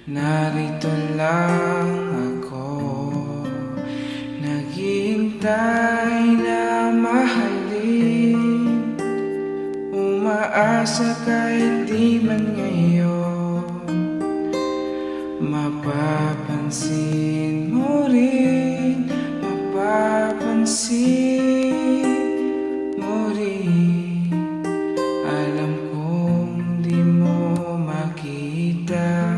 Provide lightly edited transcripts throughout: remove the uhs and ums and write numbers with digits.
Narito lang ako, naghihintay na mahalin, umaasa kahit di man ngayon mapapansin mo rin, mapapansin mo rin. Alam kong di mo makita,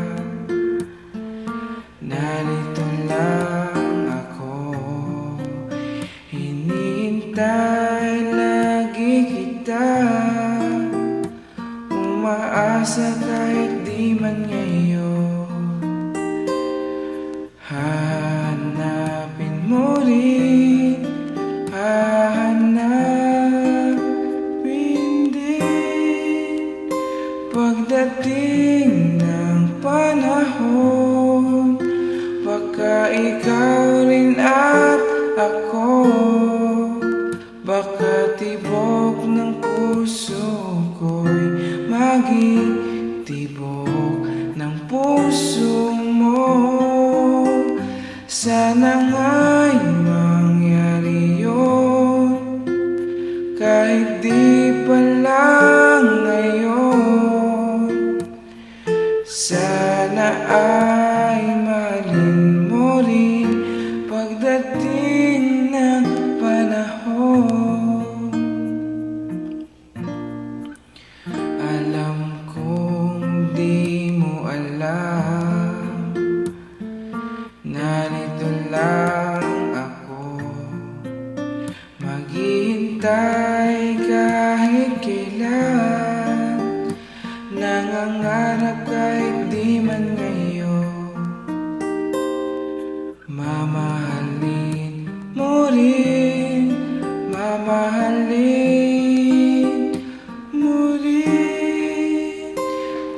narito lang ako, hinihintay lagi kita, umaasa kahit di man ngayon. Hahanapin mo rin, hahanapin din, pagdating ng panahon, baka ikaw rin at ako, baka tibok ng puso ko'y maging tibok ng puso mo. Sana nga'y mangyari yun, kahit di pa lang ngayon. Sana ay mahalin mo rin pagdating ng panahon. Alam kong di mo alam, narito lang ako, maghihintay kahit kailan, nangangarap kahit di man ngayon. Mamahalin mo rin, mamahalin mo rin,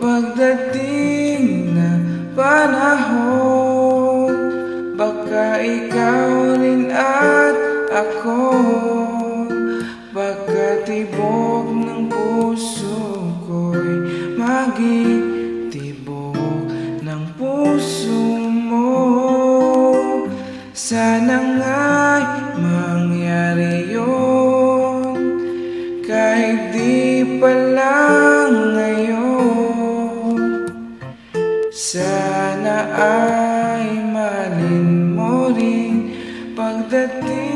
pagdating na panahon, baka ikaw rin at ako, baka tibok ng puso ko'y maging tibok ng puso mo. Sana nga'y mangyari yun, kahit di pa lang ngayon. Sana ay mahalin mo rin pagdating